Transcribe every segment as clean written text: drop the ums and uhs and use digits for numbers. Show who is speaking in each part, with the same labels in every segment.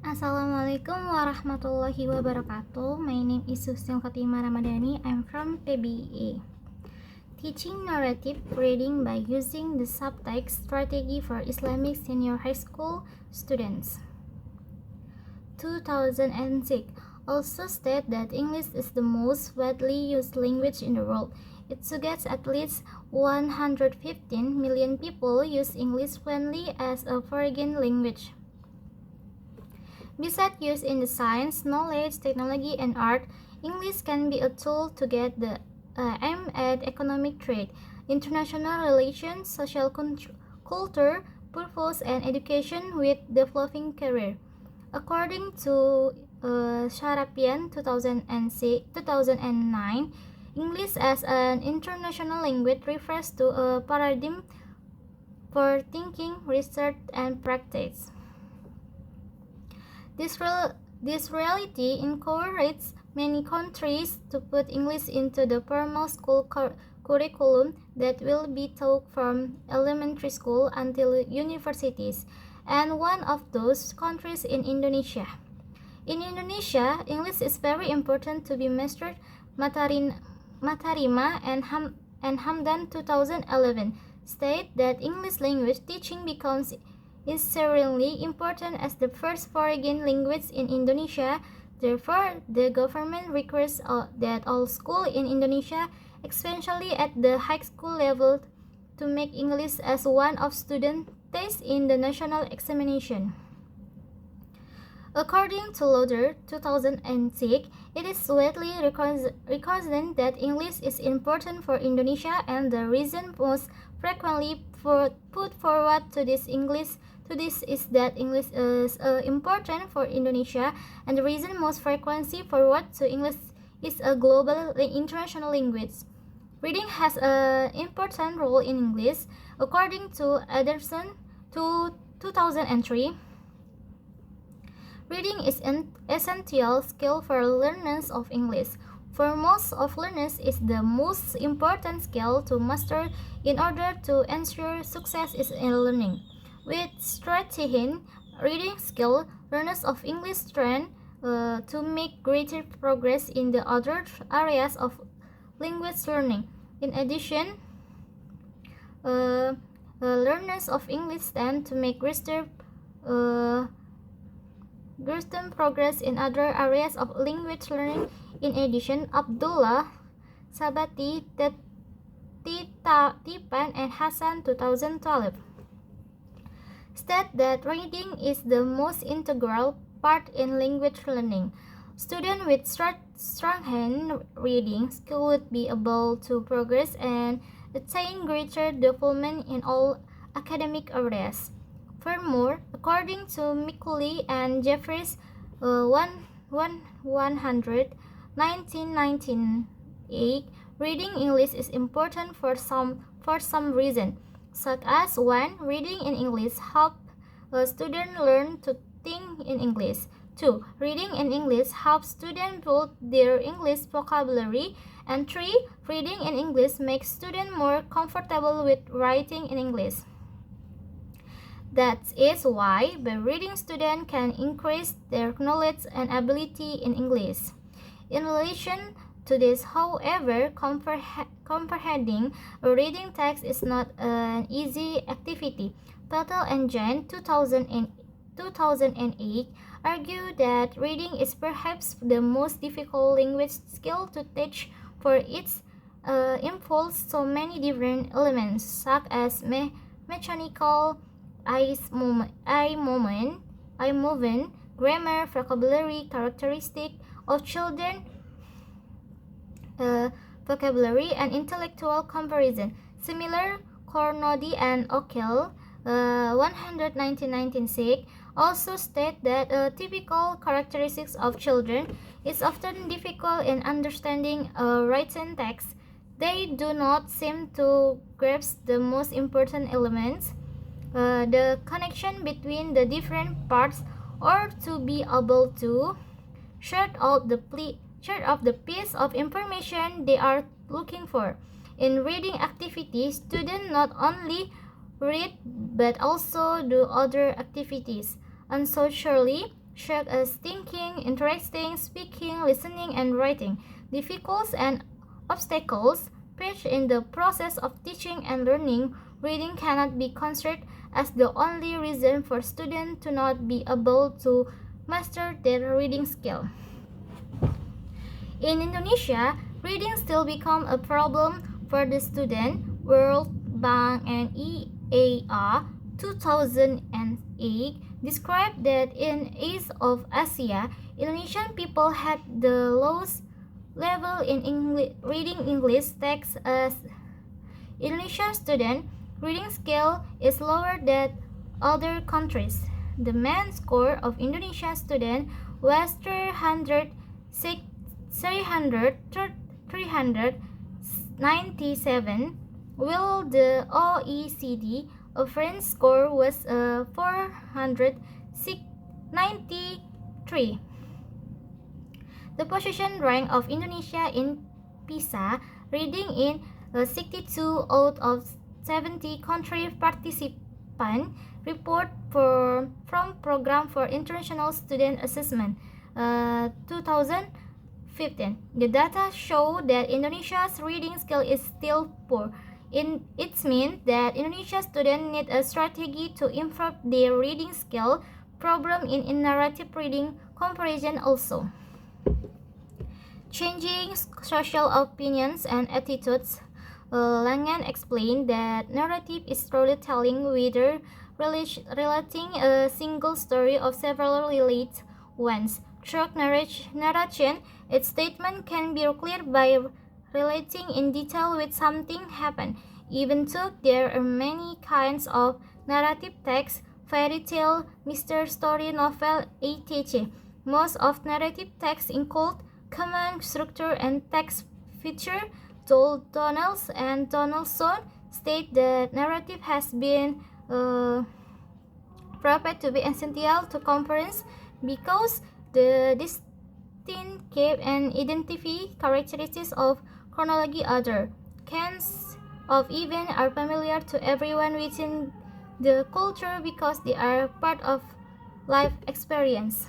Speaker 1: Assalamualaikum warahmatullahi wabarakatuh. My name is Susnil Fatima Ramadhani. I'm from PBA. Teaching narrative reading by using the subtext strategy for Islamic senior high school students. 2006 also state that English is the most widely used language in the world. It suggests at least 115 million people use English fluently as a foreign language. Besides use in the science, knowledge, technology, and art, English can be a tool to get the aim at economic trade, international relations, social culture, purpose, and education with developing career. According to Sharapian 2009, English as an international language refers to a paradigm for thinking, research, and practice. This reality encourages many countries to put English into the formal school curriculum that will be taught from elementary school until universities, and one of those countries in Indonesia. In Indonesia, English is very important to be mastered. Matarima and Hamdan 2011 state that English language teaching becomes increasingly important as the first foreign language in Indonesia. Therefore, the government requires that all schools in Indonesia, especially at the high school level, to make English as one of student tests in the national examination. According to Lauder 2006, it is widely recognized that English is important for Indonesia, and the reason most frequently put forward to this is that English is important for Indonesia, and the reason most frequently forward to English is a global international language. Reading has an important role in English. According to Ederson 2003, reading is an essential skill for learners of English. For most of learners, is the most important skill to master in order to ensure success in learning. With strengthening reading skill, learners of English train to make greater progress in the other areas of language learning. In addition, learners of English tend to make greater progress in other areas of language learning. In addition, Abdullah Sabati, Tipan, and Hassan 2012 state that reading is the most integral part in language learning. Students with strong hand reading skill would be able to progress and attain greater development in all academic areas. Furthermore, according to Mikuli and Jeffries 1998, reading English is important for some reason, such as 1. Reading in English helps students learn to think in English. 2. Reading in English helps students build their English vocabulary. And 3. Reading in English makes students more comfortable with writing in English. That is why by reading, students can increase their knowledge and ability in English. In relation to this, however, comprehending a reading text is not an easy activity. Patel and Jen 2008 argue that reading is perhaps the most difficult language skill to teach, for it involves so many different elements such as mechanical eye movement, grammar, vocabulary, characteristic of children, vocabulary, and intellectual comparison. Similar, Cornodi and Ockel 1996 also state that typical characteristics of children is often difficult in understanding a written text. They do not seem to grasp the most important elements, the connection between the different parts, or to be able to short out the piece of information they are looking for. In reading activities, students not only read but also do other activities. Unsocially, such as thinking, interacting, speaking, listening, and writing. Difficulties and obstacles present in the process of teaching and learning. Reading cannot be considered as the only reason for students to not be able to master their reading skill. In Indonesia, reading still become a problem for the student. World Bank and EAR 2008 described that in East of Asia, Indonesian people had the lowest level in reading English text as Indonesian student reading skill is lower than other countries. The mean score of Indonesian student was 397, while the OECD average score was 493. The position rank of Indonesia in PISA reading in 62 out of 70 country participant report from Program for International Student Assessment 2015. The data show that Indonesia's reading skill is still poor. It means that Indonesian students need a strategy to improve their reading skill. Problem in narrative reading comparison also. Changing social opinions and attitudes. Langan explained that narrative is storytelling, whether relating a single story or several related ones. Through narration, its statement can be clear by relating in detail with something happened. Even though there are many kinds of narrative text, fairy tale, mystery story, novel, etc. Most of narrative text include common structure and text feature. Donaldson and Donaldson state that narrative has been proved to be essential to conference because the distinctive and identify characteristics of chronology other kinds of events are familiar to everyone within the culture because they are part of life experience.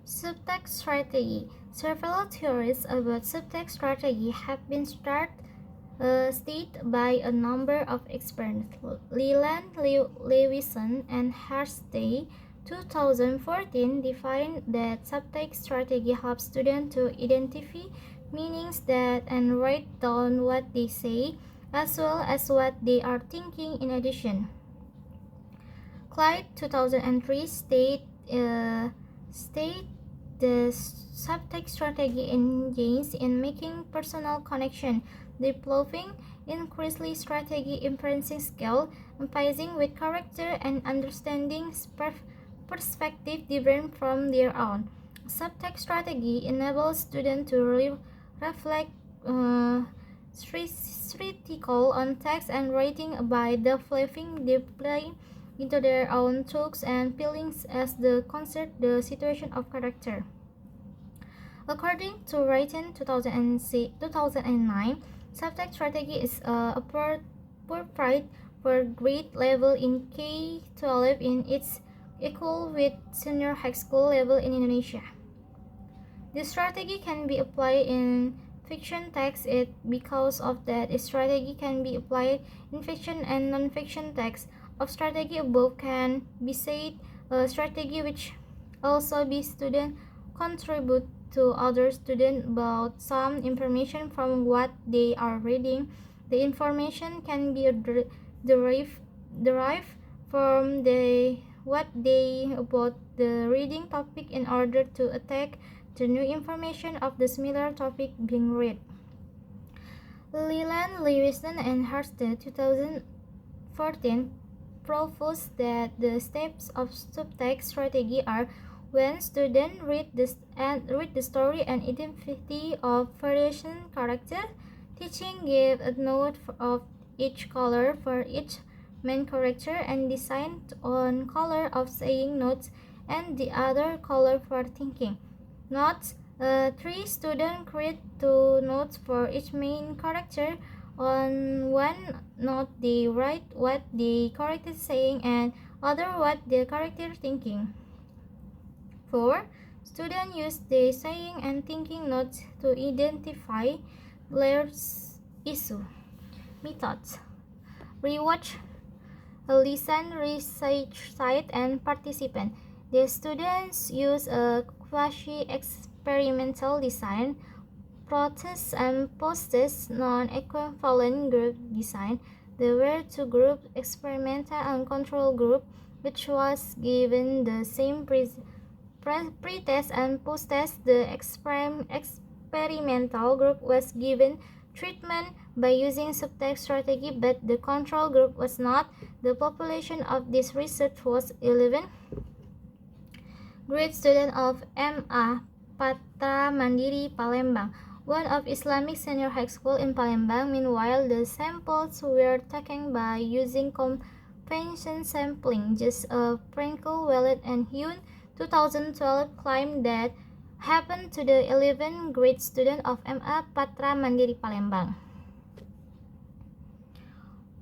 Speaker 1: Subtext strategy. Several theories about subtext strategy have been stated by a number of experts. Leland Lewison and Harsday 2014 defined that subtext strategy helps students to identify meanings that and write down what they say as well as what they are thinking in addition. Clyde 2003 state the subtext strategy engages in making personal connection, developing increasingly strategy inferencing skill, empathizing with character, and understanding perspective different from their own. Subtext strategy enables students to reflect critical on text and writing by developing deeply into their own thoughts and feelings as they consider the situation of character. According to Wrighton 2009, subtext strategy is appropriate for grade level in K-12 in its equal with senior high school level in Indonesia. This strategy can be applied in fiction text because of that strategy can be applied in fiction and non-fiction text. Of strategy above can be said a strategy which also be student contribute to other students about some information from what they are reading. The information can be derived from what they about the reading topic in order to attack the new information of the similar topic being read. Leland, Lewison, and Harsted 2014 proposed that the steps of subtext strategy are when students read the story and identity of variation character, teaching give a note of each color for each main character and decide on color of saying notes and the other color for thinking. Notes. 3 students create 2 notes for each main character. On one note, they write what the character is saying and other what the character is thinking. 4. Students use the saying and thinking notes to identify learned issue. Methods: rewatch, listen, recite, and participate. The students use a quasi-experimental design process and post-test non-equivalent group design. There were two groups, experimental and control group, which was given the same pre-test and post-test. The experimental group was given treatment by using subtext strategy, but the control group was not. The population of this research was 11 grade students of MA Patra Mandiri Palembang, one of Islamic Senior High School in Palembang. Meanwhile, the samples were taken by using convention sampling. Just a Frankel, Wallet, and Hyun 2012 claimed that happened to the 11th grade student of MA Patra Mandiri Palembang.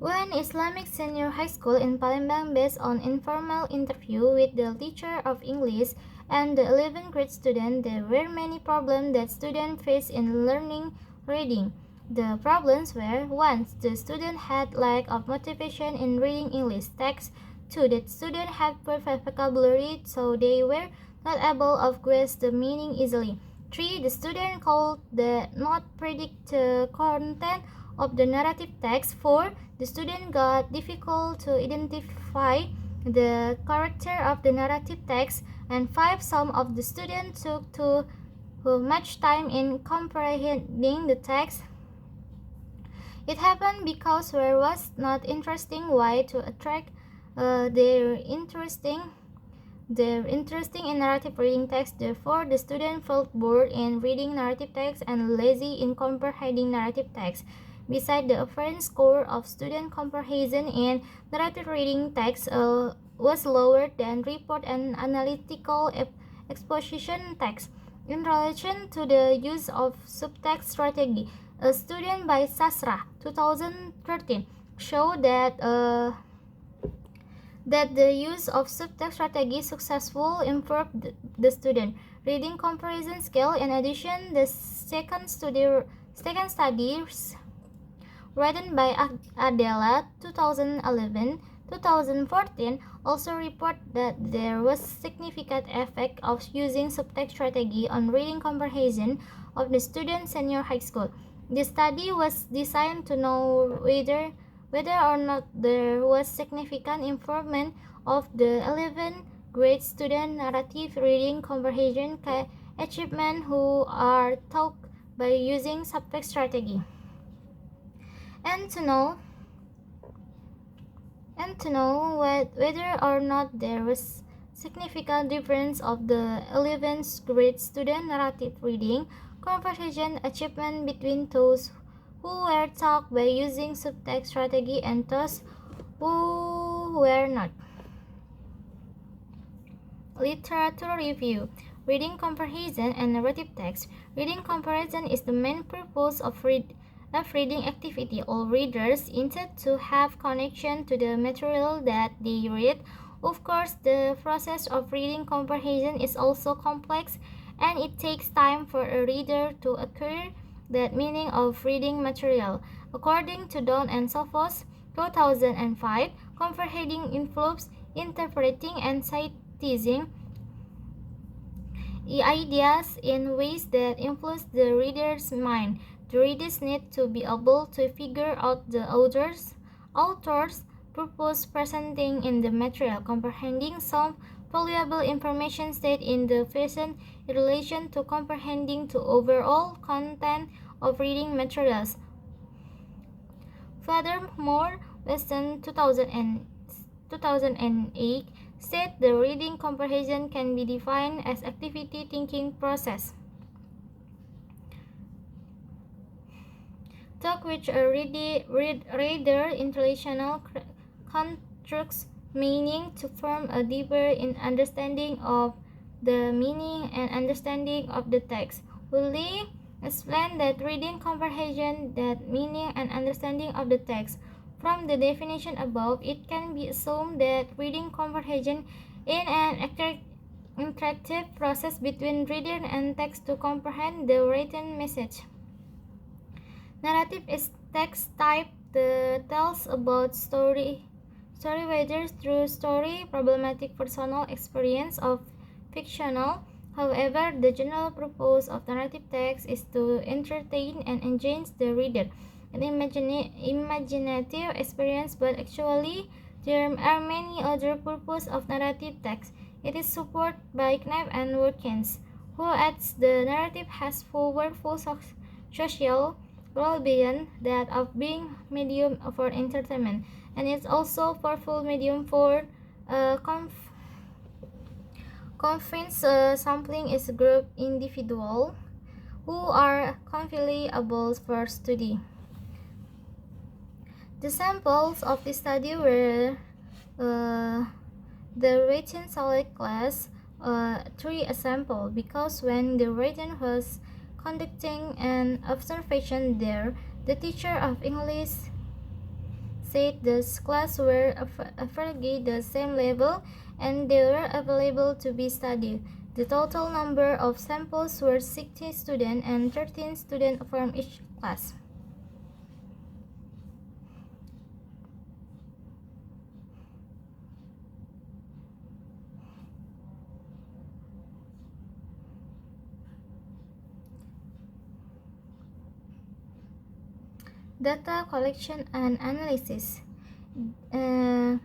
Speaker 1: One Islamic Senior High School in Palembang, based on informal interview with the teacher of English and the 11th grade student, there were many problems that students faced in learning reading. The problems were: 1. The student had lack of motivation in reading English text. 2. The student had perfect vocabulary, so they were not able to grasp the meaning easily. 3. The student could not predict the content of the narrative text. 4. The student got difficult to identify the character of the narrative text. And 5. Some of the students took too much time in comprehending the text. It happened because there was not interesting way to attract their interesting in narrative reading text. Therefore, the student felt bored in reading narrative text and lazy in comprehending narrative text. Besides, the average score of student comprehension in narrative reading text was lower than report and analytical exposition text. In relation to the use of subtext strategy, a study by Sasra 2013 showed that the use of subtext strategy successfully improved the student reading comprehension skill. In addition, the second study written by Adela 2011-2014 also report that there was significant effect of using subtext strategy on reading comprehension of the student senior high school. The study was designed to know whether or not there was significant improvement of the 11th grade student narrative reading comprehension achievement who are taught by using subtext strategy. And to know whether or not there was significant difference of the 11th grade student narrative reading comprehension achievement between those who were taught by using subtext strategy and those who were not. Literature review. Reading comprehension and narrative text. Reading comprehension is the main purpose of reading activity. All readers intend to have connection to the material that they read. Of course, the process of reading comprehension is also complex, and it takes time for a reader to acquire that meaning of reading material. According to Don and Sophos 2005, comprehending involves interpreting and citing ideas in ways that influence the reader's mind. The readers need to be able to figure out the author's purpose presenting in the material. Comprehending some valuable information stated in the present in relation to comprehending the overall content of reading materials. Furthermore, Weston 2008 said the reading comprehension can be defined as activity thinking process, talk which a reader intellectual constructs meaning to form a deeper understanding of the meaning and understanding of the text. Woolley explained that reading comprehension, that meaning and understanding of the text. From the definition above, it can be assumed that reading comprehension in an interactive process between reader and text to comprehend the written message. Narrative is text type that tells about story whether through story, problematic personal experience of fictional. However, the general purpose of narrative text is to entertain and engage the reader an imaginative experience, but actually there are many other purposes of narrative text. It is supported by Knapp and Watkins, who adds the narrative has powerful social role beyond that of being medium for entertainment, and it's also powerful medium for conference sampling is a group individual who are confiable for study. The samples of the study were the written select class, 3 sample, because when the written was conducting an observation there, the teacher of English said this class were fairly the same level and they were available to be studied. The total number of samples were 60 students and 13 students from each class. Data collection and analysis. In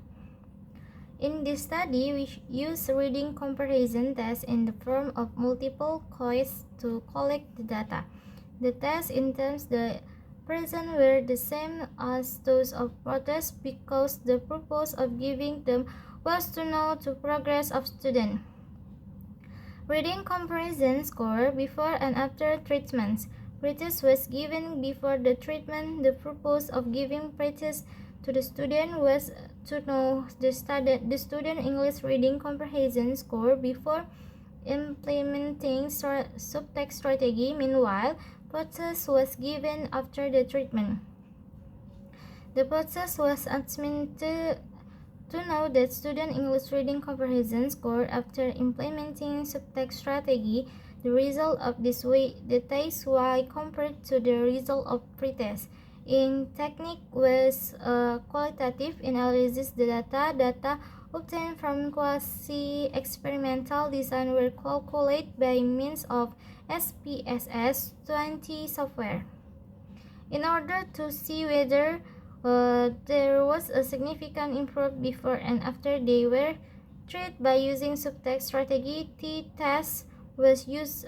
Speaker 1: this study, we use reading comparison tests in the form of multiple choice to collect the data. The tests in terms the present were the same as those of protest because the purpose of giving them was to know the progress of students. Reading comparison score before and after treatments. Pretest was given before the treatment. The purpose of giving pretest to the student was to know the student English reading comprehension score before implementing subtext strategy. Meanwhile, pretest was given after the treatment. The pretest was admitted to know that student English reading comprehension score after implementing subtext strategy. The result of this way, the test Y compared to the result of pretest. In technique was qualitative analysis. The data obtained from quasi-experimental design were calculated by means of SPSS 20 software. In order to see whether there was a significant improvement before and after they were treated by using subtext strategy, t-test was used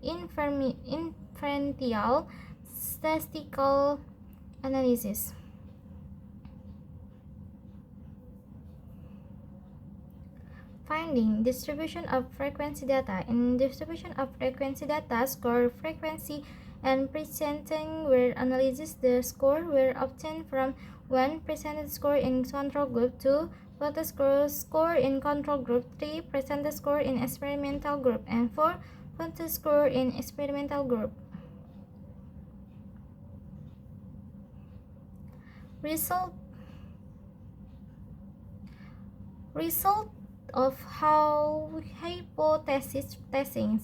Speaker 1: inferential statistical analysis. Finding distribution of frequency data. In distribution of frequency data, score frequency and presenting were analyzed. The score were obtained from 1 presented score in control group, 2 plotted score in control group, 3 presented score in experimental group, and 4 plotted score in experimental group. Result of how hypothesis testing.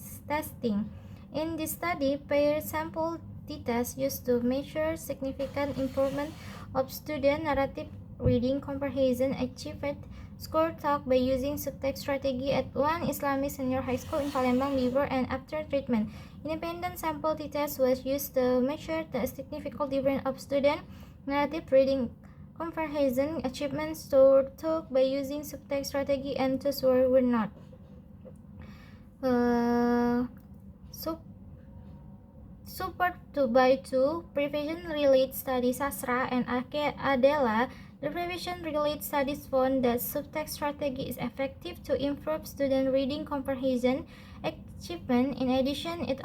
Speaker 1: In this study, paired sample t-test used to measure significant improvement of student narrative reading comprehension achieved score talk by using subtext strategy at one Islamic senior high school in Palembang before and after treatment. Independent sample t-test was used to measure the significant difference of student narrative reading comprehension achievements talk by using subtext strategy and those were not. Support by 2 prevision-related studies Sasra and Adela. The prevision-related studies found that subtext strategy is effective to improve student reading comprehension achievement. In addition, it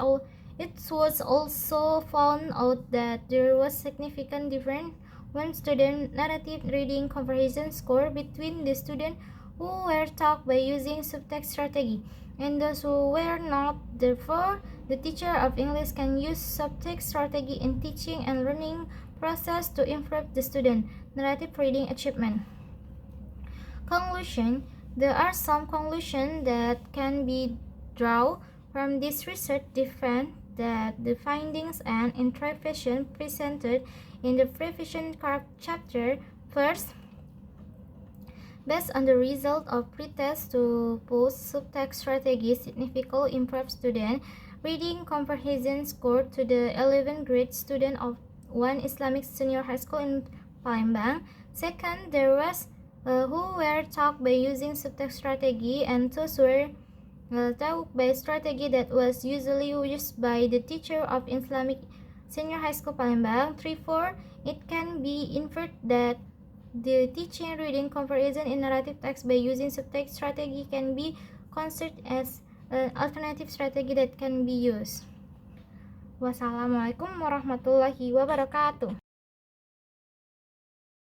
Speaker 1: was also found out that there was significant difference when student narrative reading comprehension score between the students who were taught by using subtext strategy and those who were not. Therefore, the teacher of English can use subtext strategy in teaching and learning process to improve the student narrative reading achievement. Conclusion: There are some conclusions that can be drawn from this research different that the findings and interpretation presented in the previous chapter. First, based on the result of pretest to post subtext strategy significantly improved student reading comprehension score to the 11th grade student of one Islamic senior high school in Palembang. Second, there was who were taught by using subtext strategy, and those were taught by strategy that was usually used by the teacher of Islamic senior high school Palembang. 3-4, it can be inferred that the teaching reading comparison in narrative text by using subtext strategy can be considered as an alternative strategy that can be used. Wassalamualaikum warahmatullahi wabarakatuh.